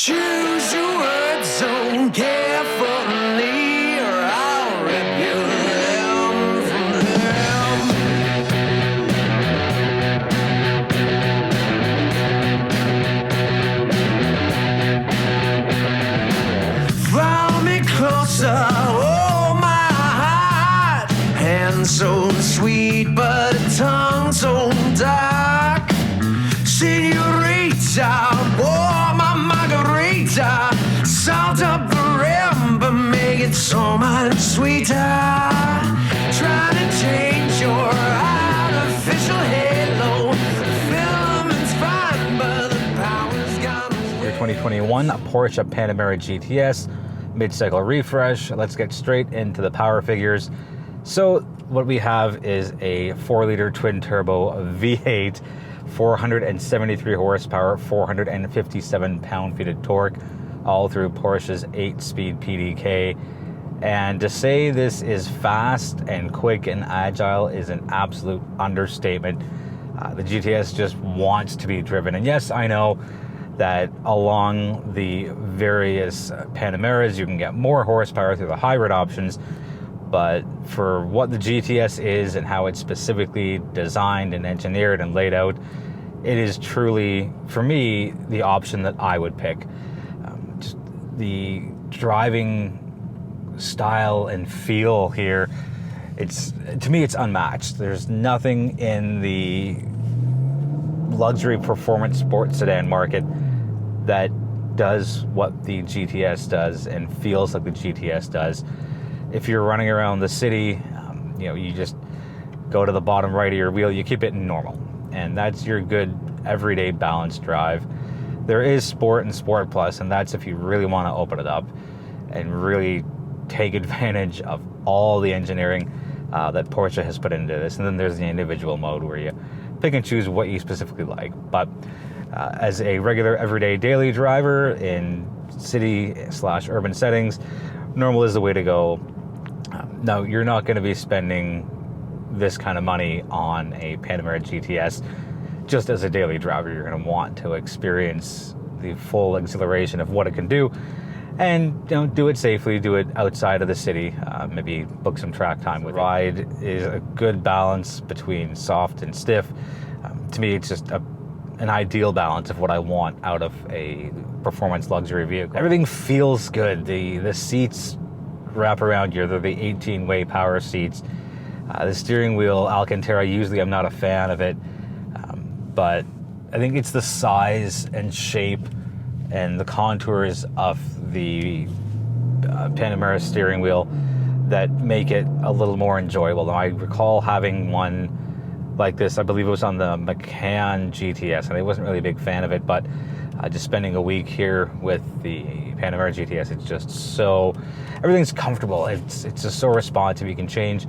Choose your words so carefully, or I'll rip you limb from limb. Follow me closer, oh my heart. Hands so sweet, but a tongue so dark. Senorita, oh my margarita, salt up the rim, but make it so much sweeter. Trying to change your artificial halo. Filament's fine, but the power's gone. Year 2021, a Porsche Panamera GTS, mid-cycle refresh. Let's get straight into the power figures. So what we have is a 4-liter twin-turbo V8, 473 horsepower, 457 pound-feet of torque, all through Porsche's 8-speed PDK. And to say this is fast and quick and agile is an absolute understatement. The GTS just wants to be driven. And yes, I know that along the various Panameras, you can get more horsepower through the hybrid options. But for what the GTS is and how it's specifically designed and engineered and laid out, it is truly, for me, the option that I would pick. Just the driving style and feel here, to me, it's unmatched. There's nothing in the luxury performance sports sedan market that does what the GTS does and feels like the GTS does. If you're running around the city, you just go to the bottom right of your wheel, you keep it in normal. And that's your good everyday balanced drive. There is Sport and Sport Plus, and that's if you really want to open it up and really take advantage of all the engineering that Porsche has put into this. And then there's the individual mode where you pick and choose what you specifically like. But as a regular everyday daily driver in city/urban settings, normal is the way to go. No, you're not going to be spending this kind of money on a Panamera GTS just as a daily driver. You're going to want to experience the full exhilaration of what it can do, and do it safely, do it outside of the city, maybe book some track time with it. Ride is a good balance between soft and stiff. To me, it's just an ideal balance of what I want out of a performance luxury vehicle. Everything feels good. The seats wrap around you. They're the 18-way power seats. The steering wheel, Alcantara, usually I'm not a fan of it, but I think it's the size and shape and the contours of the Panamera steering wheel that make it a little more enjoyable. Now, I recall having one like this, I believe it was on the Macan GTS, and I wasn't really a big fan of it, but just spending a week here with the Panamera GTS, it's just so, everything's comfortable. It's just so responsive. You can change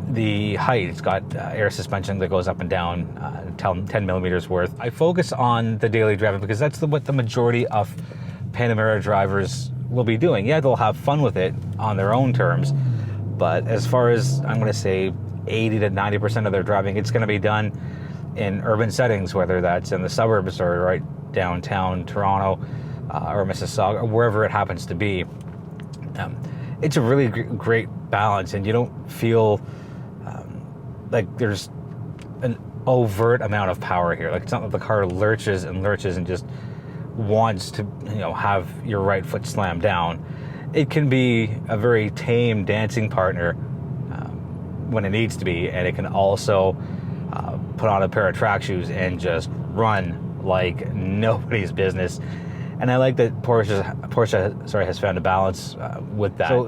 the height. It's got air suspension that goes up and down 10 millimeters worth. I focus on the daily driving because that's what the majority of Panamera drivers will be doing. Yeah, they'll have fun with it on their own terms, but as far as, I'm going to say 80 to 90% of their driving, it's going to be done in urban settings, whether that's in the suburbs or right downtown Toronto or Mississauga, or wherever it happens to be. It's a really great balance, and you don't feel like there's an overt amount of power here. Like, it's not that the car lurches and just wants to have your right foot slammed down. It can be a very tame dancing partner when it needs to be, and it can also put on a pair of track shoes and just run like nobody's business. And I like that Porsche has found a balance with that. So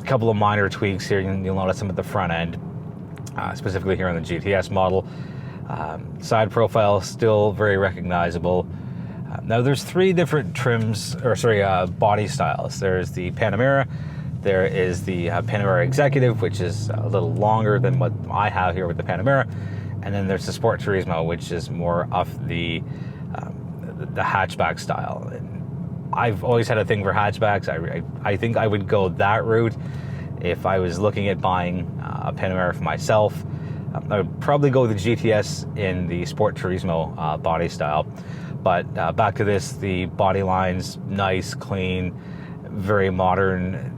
a couple of minor tweaks here. You'll notice them at the front end, specifically here on the GTS model. Side profile still very recognizable. Now there's three different body styles. There's the Panamera, there is the Panamera Executive, which is a little longer than what I have here with the Panamera, and then there's the Sport Turismo, which is more of the hatchback style. And I've always had a thing for hatchbacks. I think I would go that route if I was looking at buying a Panamera for myself. I would probably go with the GTS in the Sport Turismo body style. But back to this, the body line's nice, clean, very modern,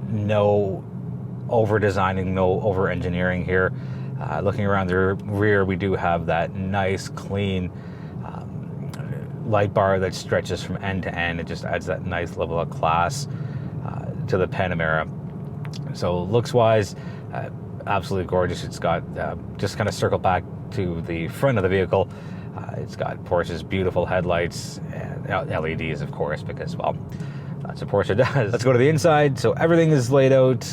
no over-designing, no over-engineering here. Looking around the rear, we do have that nice, clean light bar that stretches from end to end. It just adds that nice level of class to the Panamera. So looks-wise, absolutely gorgeous. It's got, just kind of circle back to the front of the vehicle, it's got Porsche's beautiful headlights and LEDs, of course, because, well, that's what Porsche does. Let's go to the inside. So everything is laid out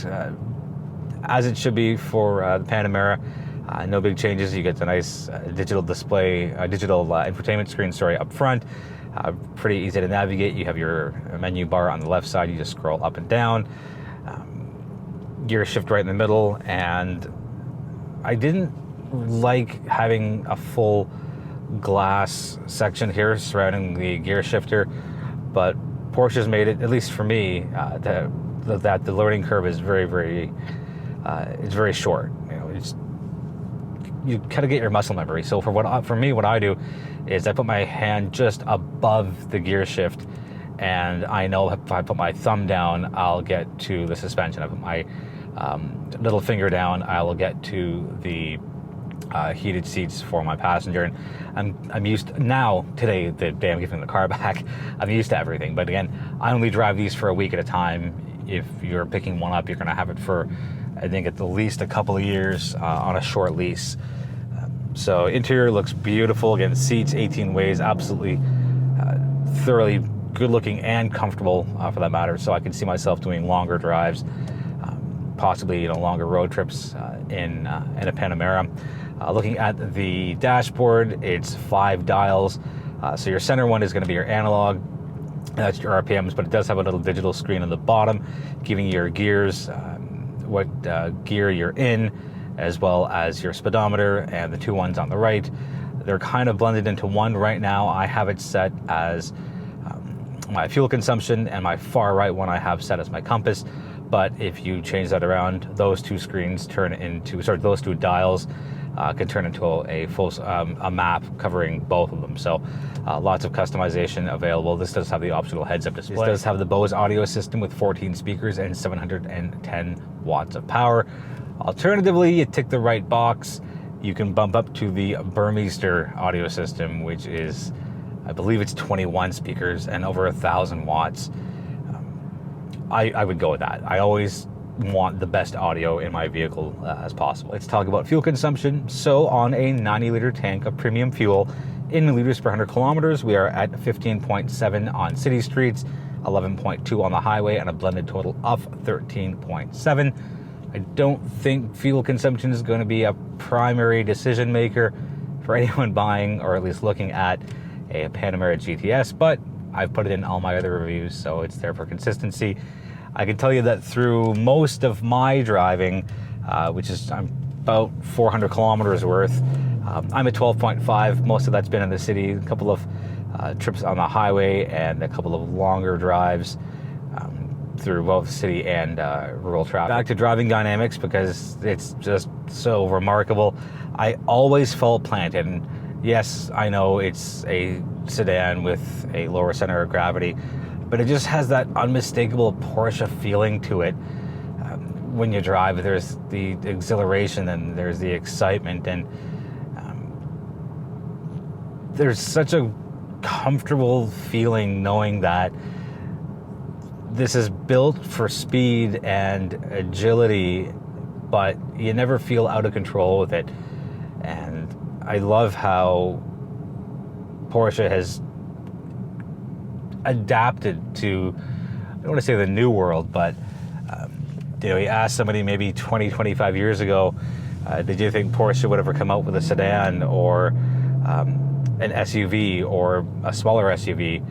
as it should be for the Panamera. No big changes. You get the nice digital display, digital infotainment screen, up front. Pretty easy to navigate. You have your menu bar on the left side. You just scroll up and down. Gear shift right in the middle. And I didn't like having a full glass section here surrounding the gear shifter, but Porsche's made it, at least for me, that the learning curve is very it's very short. You know, you kind of get your muscle memory. So for me, what I do is I put my hand just above the gear shift, and I know if I put my thumb down, I'll get to the suspension. I put my little finger down, I will get to the heated seats for my passenger. And I'm used now, today, the day I'm giving the car back, I'm used to everything. But again, I only drive these for a week at a time. If you're picking one up, you're going to have it for, I think, at the least a couple of years on a short lease. So interior looks beautiful. Again, seats 18 ways, absolutely thoroughly good looking and comfortable for that matter. So I can see myself doing longer drives, possibly longer road trips in a Panamera. Looking at the dashboard, it's 5 dials. So your center one is going to be your analog. That's your RPMs, but it does have a little digital screen on the bottom, giving you your gears, what gear you're in, as well as your speedometer, and the 2 ones on the right. They're kind of blended into one right now. I have it set as my fuel consumption, and my far right one I have set as my compass. But if you change that around, those 2 screens turn into, those 2 dials can turn into a full a map covering both of them. So lots of customization available. This does have the optional heads-up display. This does have the Bose audio system with 14 speakers and 710 watts of power. Alternatively, you tick the right box, you can bump up to the Burmeister audio system, which is, I believe it's 21 speakers and over 1,000 watts. I would go with that. I always want the best audio in my vehicle as possible. Let's talk about fuel consumption. So on a 90-liter tank of premium fuel, in liters per 100 kilometers, we are at 15.7 on city streets, 11.2 on the highway, and a blended total of 13.7. I don't think fuel consumption is going to be a primary decision maker for anyone buying or at least looking at a Panamera GTS, but I've put it in all my other reviews, so it's there for consistency. I can tell you that through most of my driving, which is about 400 kilometers worth, I'm at 12.5. Most of that's been in the city, a couple of trips on the highway, and a couple of longer drives through both city and rural traffic. Back to driving dynamics, because it's just so remarkable. I always felt planted. And yes, I know it's a sedan with a lower center of gravity, but it just has that unmistakable Porsche feeling to it. When you drive, there's the exhilaration and there's the excitement, and there's such a comfortable feeling knowing that this is built for speed and agility, but you never feel out of control with it. And I love how Porsche has adapted to, I don't want to say the new world, but you ask somebody maybe 20, 25 years ago, did you think Porsche would ever come out with a sedan or an SUV or a smaller SUV?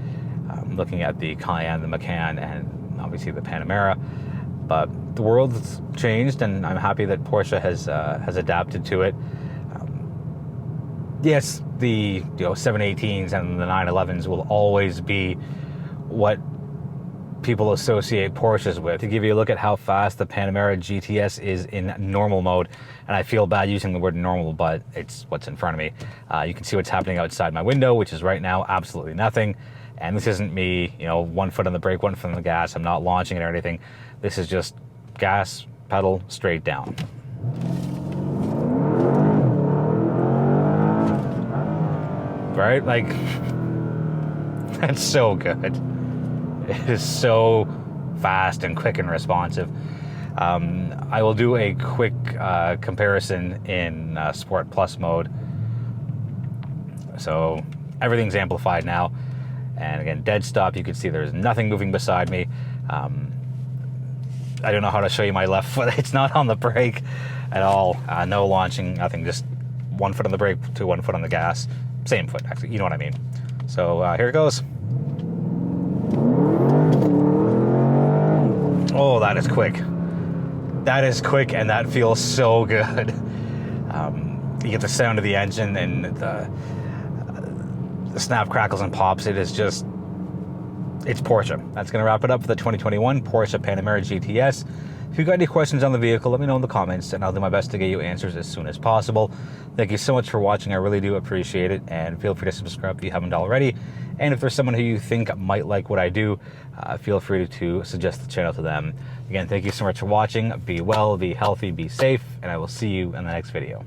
Looking at the Cayenne, the Macan, and obviously the Panamera. But the world's changed, and I'm happy that Porsche has adapted to it. Yes, the 718s and the 911s will always be what people associate Porsches with. To give you a look at how fast the Panamera GTS is in normal mode, and I feel bad using the word normal, but it's what's in front of me. You can see what's happening outside my window, which is right now absolutely nothing. And this isn't me, you know, 1 foot on the brake, 1 foot on the gas. I'm not launching it or anything. This is just gas, pedal, straight down. Right? Like, that's so good. It is so fast and quick and responsive. I will do a quick comparison in Sport Plus mode. So everything's amplified now. And again, dead stop, you can see there's nothing moving beside me. I don't know how to show you my left foot. It's not on the brake at all. No launching, nothing, just 1 foot on the brake to 1 foot on the gas. Same foot, actually, you know what I mean. So here it goes. Oh, that is quick. That is quick, and that feels so good. You get the sound of the engine and the snap, crackles, and pops. It is just, it's Porsche. That's going to wrap it up for the 2021 Porsche Panamera GTS. If you've got any questions on the vehicle, let me know in the comments, and I'll do my best to get you answers as soon as possible. Thank you so much for watching. I really do appreciate it, and feel free to subscribe if you haven't already. And if there's someone who you think might like what I do, feel free to suggest the channel to them. Again, thank you so much for watching. Be well, be healthy, be safe, and I will see you in the next video.